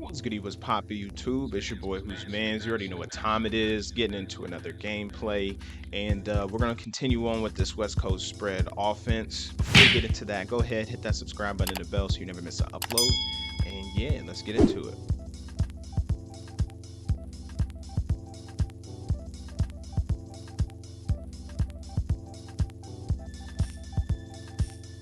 What's goody, what's poppin' YouTube? It's your boy WhosManz. You already know what time it is. Getting into another gameplay, and we're gonna continue on with this West Coast spread offense. Before we get into that, go ahead, hit that subscribe button and the bell so you never miss an upload. And yeah, let's get into it.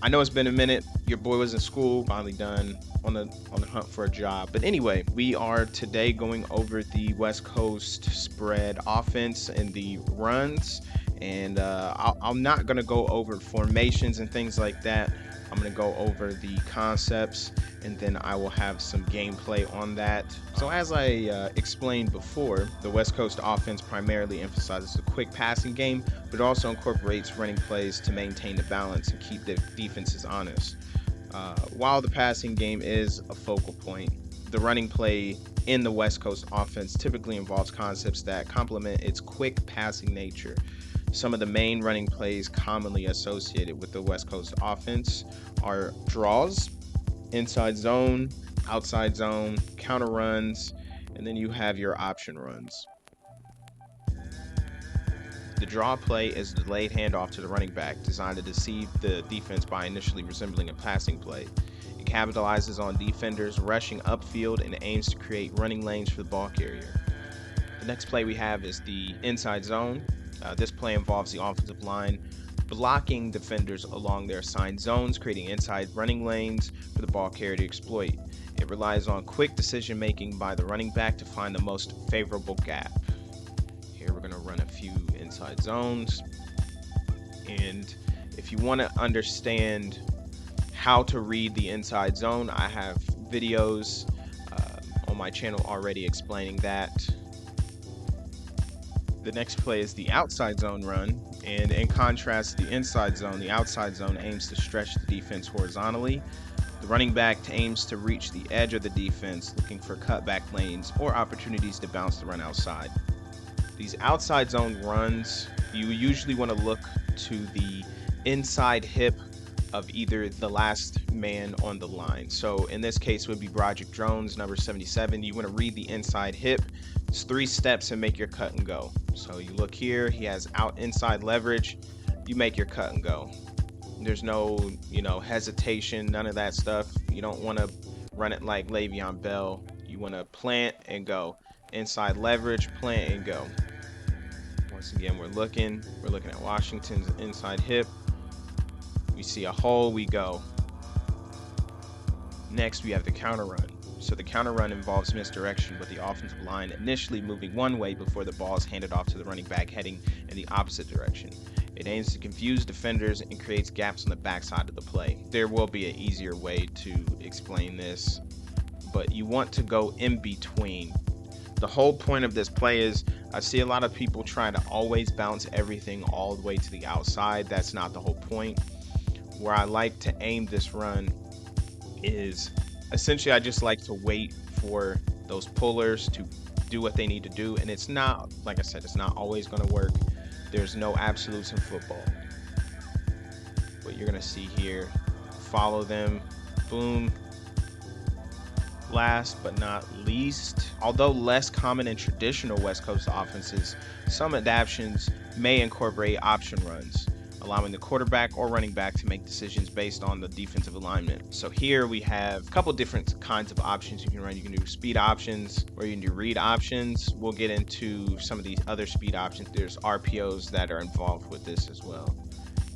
I know it's been a minute. Your boy was in school, finally done on the hunt for a job. But anyway, we are today going over the West Coast spread offense and the runs. And I'm not gonna go over formations and things like that. I'm gonna go over the concepts, and then I will have some gameplay on that. So as I explained before, the West Coast offense primarily emphasizes a quick passing game, but also incorporates running plays to maintain the balance and keep the defenses honest. While the passing game is a focal point, the running play in the West Coast offense typically involves concepts that complement its quick passing nature. Some of the main running plays commonly associated with the West Coast offense are draws, inside zone, outside zone, counter runs, and then you have your option runs. The draw play is a delayed handoff to the running back designed to deceive the defense by initially resembling a passing play. It capitalizes on defenders rushing upfield and aims to create running lanes for the ball carrier. The next play we have is the inside zone. This play involves the offensive line blocking defenders along their assigned zones, creating inside running lanes for the ball carrier to exploit. It relies on quick decision making by the running back to find the most favorable gap. Here we're going to run a few inside zones. And if you want to understand how to read the inside zone, I have videos on my channel already explaining that. The next play is the outside zone run, and in contrast to the inside zone, the outside zone aims to stretch the defense horizontally. The running back aims to reach the edge of the defense, looking for cutback lanes or opportunities to bounce the run outside. These outside zone runs, you usually want to look to the inside hip of either the last man on the line. So in this case would be Broderick Jones, number 77. You want to read the inside hip. It's 3 steps and make your cut and go. So you look here, he has out inside leverage. You make your cut and go. There's no, hesitation, none of that stuff. You don't want to run it like Le'Veon Bell. You want to plant and go. Inside leverage, plant and go. Once again, we're looking at Washington's inside hip. We see a hole, we go. Next, we have the counter run. So the counter run involves misdirection, with the offensive line initially moving one way before the ball is handed off to the running back heading in the opposite direction. It aims to confuse defenders and creates gaps on the backside of the play. There will be an easier way to explain this, but you want to go in between. The whole point of this play is, I see a lot of people trying to always bounce everything all the way to the outside. That's not the whole point. Where I like to aim this run is essentially I just like to wait for those pullers to do what they need to do, and it's not, like I said, it's not always going to work. There's no absolutes in football. What you're going to see here, follow them, boom. Last but not least, although less common in traditional West Coast offenses, some adaptations may incorporate option runs, allowing the quarterback or running back to make decisions based on the defensive alignment. So here we have a couple different kinds of options you can run. You can do speed options, or you can do read options. We'll get into some of these other speed options. There's RPOs that are involved with this as well.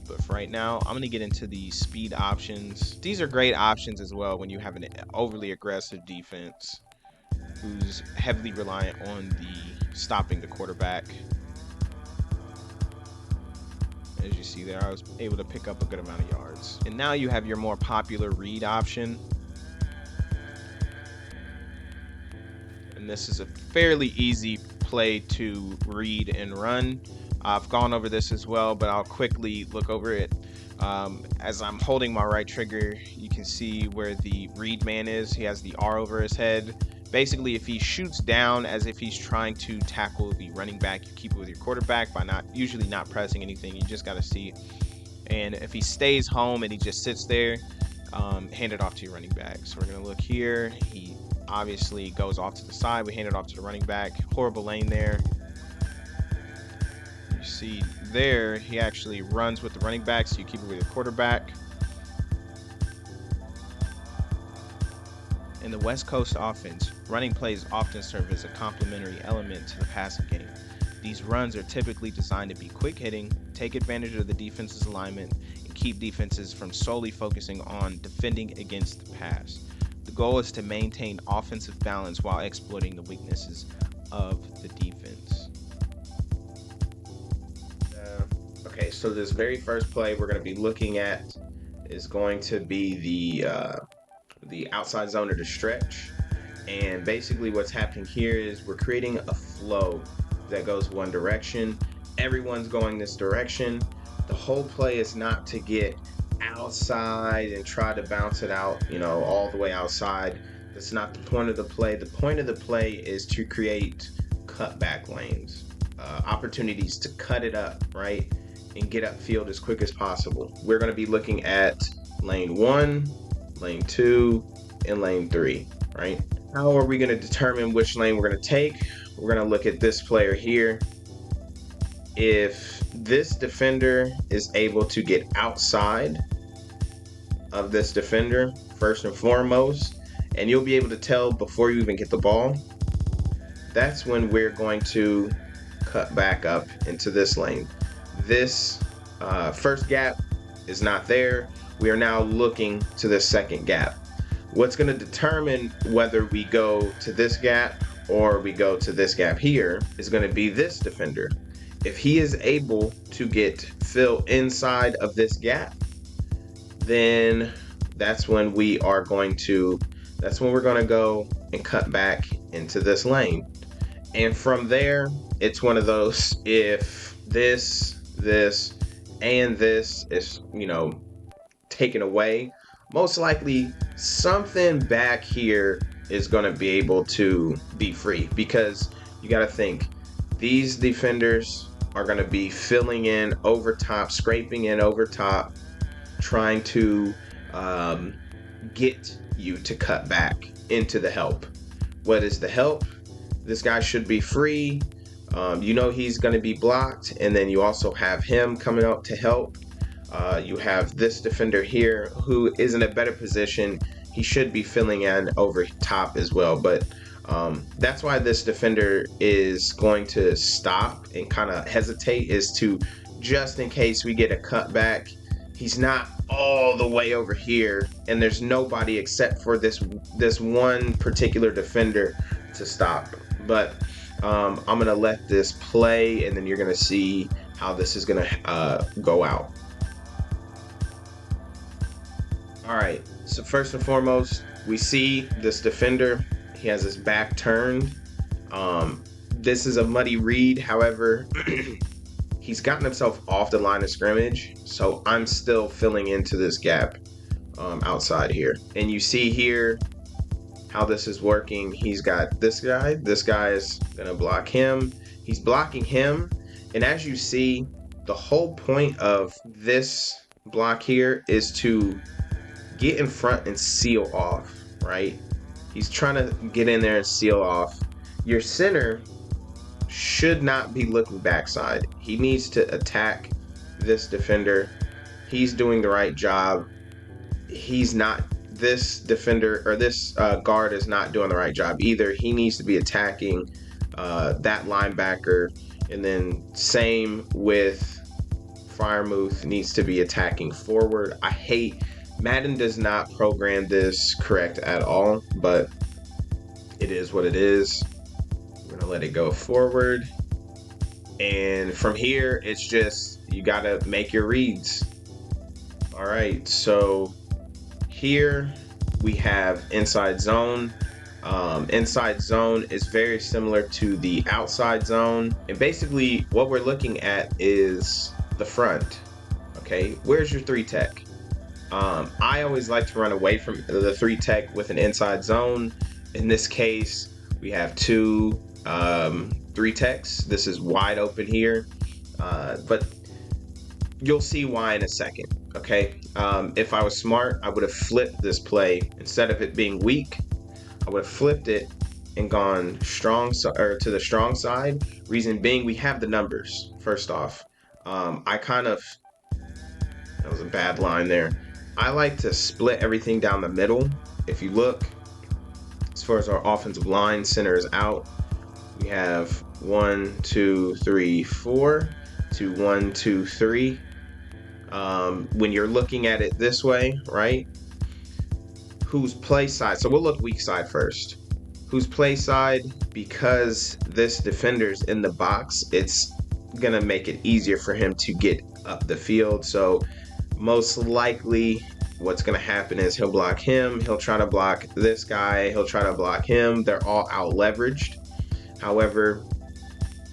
But for right now, I'm going to get into the speed options. These are great options as well when you have an overly aggressive defense who's heavily reliant on the stopping the quarterback. As you see there, I was able to pick up a good amount of yards. And now you have your more popular read option. And this is a fairly easy play to read and run. I've gone over this as well, but I'll quickly look over it. As I'm holding my right trigger, you can see where the read man is. He has the R over his head. Basically, if he shoots down as if he's trying to tackle the running back, you keep it with your quarterback by usually not pressing anything. You just got to see. And if he stays home and he just sits there, hand it off to your running back. So we're going to look here. He obviously goes off to the side. We hand it off to the running back. Horrible lane there. You see there, he actually runs with the running back, so you keep it with the quarterback. In the West Coast offense, running plays often serve as a complementary element to the passing game. These runs are typically designed to be quick hitting, take advantage of the defense's alignment, and keep defenses from solely focusing on defending against the pass. The goal is to maintain offensive balance while exploiting the weaknesses of the defense. Okay, so this very first play we're going to be looking at is going to be the outside zone or the stretch. And basically what's happening here is we're creating a flow that goes one direction. Everyone's going this direction. The whole play is not to get outside and try to bounce it out, all the way outside. That's not the point of the play. The point of the play is to create cutback lanes, opportunities to cut it up, right? And get upfield as quick as possible. We're going to be looking at lane 1, lane 2, and lane 3, right? How are we going to determine which lane we're going to take? We're going to look at this player here. If this defender is able to get outside of this defender, first and foremost, and you'll be able to tell before you even get the ball, that's when we're going to cut back up into this lane. This first gap is not there. We are now looking to the second gap. What's going to determine whether we go to this gap or we go to this gap here is going to be this defender. If he is able to get Phil inside of this gap, then that's when we're going to go and cut back into this lane. And from there, it's one of those, if this, and this is, taken away, most likely something back here is going to be able to be free, because you got to think these defenders are going to be filling in over top, scraping in over top, trying to get you to cut back into the help. What is the help? This guy should be free. He's going to be blocked, and then you also have him coming up to help. You have this defender here who is in a better position. He should be filling in over top as well, but that's why this defender is going to stop and kind of hesitate, is to, just in case we get a cutback, he's not all the way over here and there's nobody except for this one particular defender to stop. But I'm going to let this play, and then you're going to see how this is going to go out. All right, so first and foremost, we see this defender. He has his back turned. This is a muddy read. However, he's gotten himself off the line of scrimmage, so I'm still filling into this gap outside here. And you see here how this is working. He's got this guy. This guy is going to block him. He's blocking him. And as you see, the whole point of this block here is to get in front and seal off, right? He's trying to get in there and seal off. Your center should not be looking backside. He needs to attack this defender. He's doing the right job. This defender, or this guard, is not doing the right job either. He needs to be attacking that linebacker, and then same with Firemuth, needs to be attacking forward. Madden does not program this correct at all, but it is what it is. We're gonna let it go forward, and from here it's just, you gotta make your reads. All right, so here we have inside zone. Inside zone is very similar to the outside zone, and basically what we're looking at is the front. Okay, where's your 3-tech? I always like to run away from the 3-tech with an inside zone. In this case, we have 2 3-techs. This is wide open here, but you'll see why in a second. Okay, if I was smart, I would have flipped this play. Instead of it being weak, I would have flipped it and gone to the strong side. Reason being, we have the numbers. First off, that was a bad line there. I like to split everything down the middle. If you look, as far as our offensive line, center is out. We have 1, 2, 3, 4 to 1, 2, 3. When you're looking at it this way, right? Whose play side? So we'll look weak side first. Whose play side? Because this defender's in the box, it's gonna make it easier for him to get up the field. So most likely what's going to happen is he'll block him, he'll try to block this guy, he'll try to block him. They're all out leveraged. However,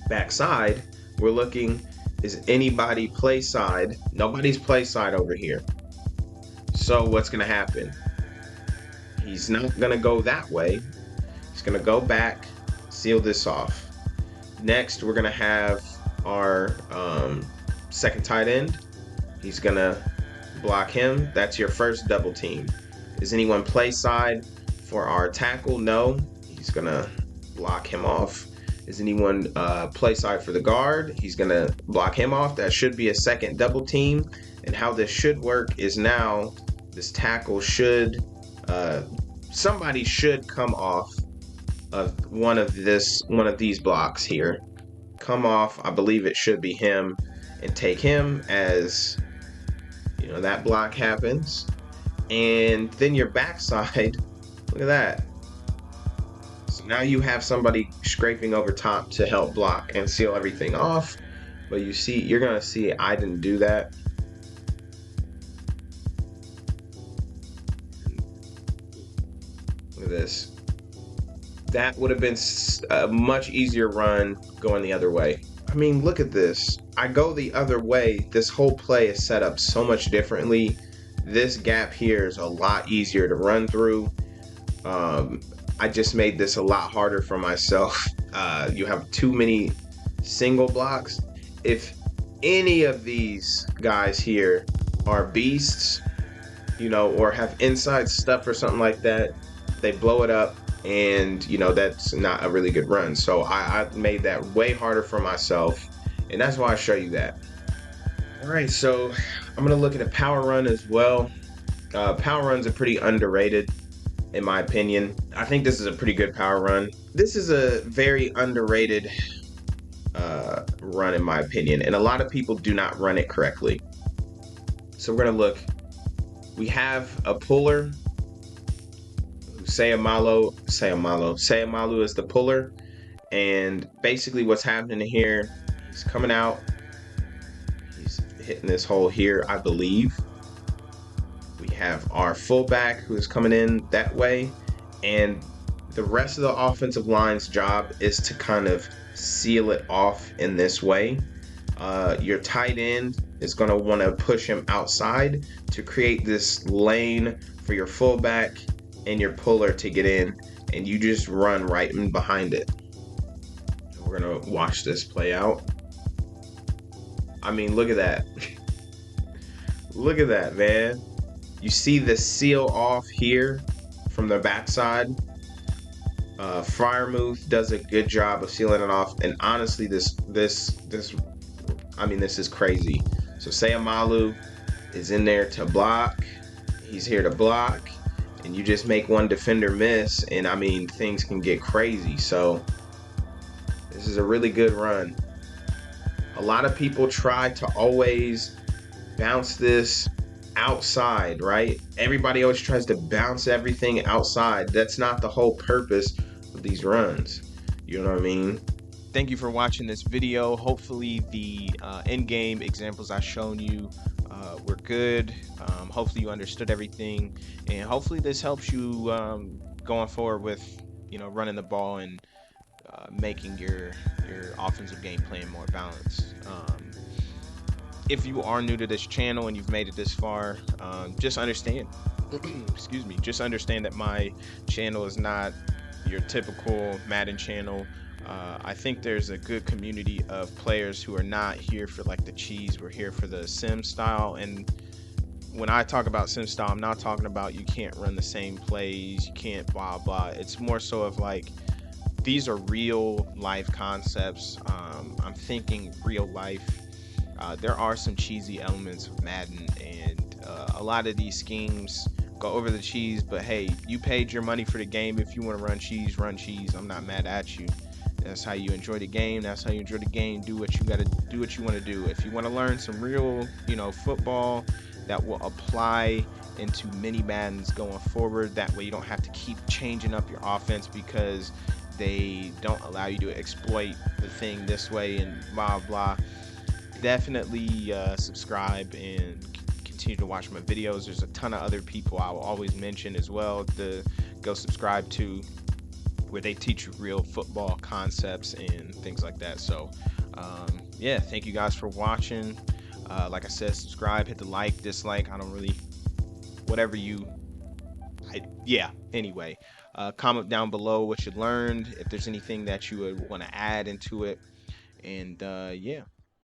backside, we're looking, is anybody play side? Nobody's play side over here. So what's going to happen? He's not going to go that way. He's going to go back, seal this off. Next, we're going to have our second tight end. He's going to block him. That's your first double team. Is anyone play side for our tackle? No. He's going to block him off. Is anyone play side for the guard? He's going to block him off. That should be a second double team. And how this should work is now this tackle should, somebody should come off of one of these blocks here. Come off, I believe it should be him, and take him as, you know, that block happens. And then your backside, look at that. So now you have somebody scraping over top to help block and seal everything off. But you see, you're gonna see I didn't do that. Look at this. That would have been a much easier run going the other way. I mean, look at this. I go the other way. This whole play is set up so much differently. This gap here is a lot easier to run through. I just made this a lot harder for myself. You have too many single blocks. If any of these guys here are beasts, you know, or have inside stuff or something like that, they blow it up. And you know, that's not a really good run. So I made that way harder for myself, and that's why I show you that. All right, so I'm gonna look at a power run as well. Power runs are pretty underrated in my opinion. I think this is a pretty good power run. This is a very underrated run in my opinion, and a lot of people do not run it correctly. So we're gonna look. We have a puller. Sayamalu is the puller, and basically what's happening here, he's coming out, he's hitting this hole here, I believe. We have our fullback who's coming in that way, and the rest of the offensive line's job is to kind of seal it off in this way. Your tight end is going to want to push him outside to create this lane for your fullback and your puller to get in, and you just run right in behind it. We're gonna watch this play out. I mean, look at that. Look at that, man. You see the seal off here from the backside. Freiermuth does a good job of sealing it off, and honestly, this is crazy. So Sayamalu is in there to block. He's here to block. And you just make one defender miss, and I mean, things can get crazy. So this is a really good run. A lot of people try to always bounce this outside, right? Everybody always tries to bounce everything outside. That's not the whole purpose of these runs. You know what I mean? Thank you for watching this video. Hopefully the in-game examples I've shown you were good. Hopefully you understood everything, and hopefully this helps you going forward with, you know, running the ball and making your offensive game plan more balanced. If you are new to this channel and you've made it this far, just understand excuse me, just understand that my channel is not your typical Madden channel. I think there's a good community of players who are not here for like the cheese. We're here for the sim style, and when I talk about sim style, I'm not talking about you can't run the same plays, you can't blah blah. It's more so of like these are real life concepts. I'm thinking real life. There are some cheesy elements of Madden, and a lot of these schemes go over the cheese. But hey, you paid your money for the game. If you want to run cheese, run cheese. I'm not mad at you. That's how you enjoy the game. That's how you enjoy the game. Do what you got to do. What you want to do. If you want to learn some real, football that will apply into mini Maddens going forward. That way, you don't have to keep changing up your offense because they don't allow you to exploit the thing this way and blah blah. Definitely subscribe and continue to watch my videos. There's a ton of other people I will always mention as well to go subscribe to, where they teach you real football concepts and things like that. So yeah, thank you guys for watching. Like I said, subscribe, hit the like, dislike. I don't really, whatever you, yeah. Anyway, comment down below what you learned, if there's anything that you would want to add into it, and yeah.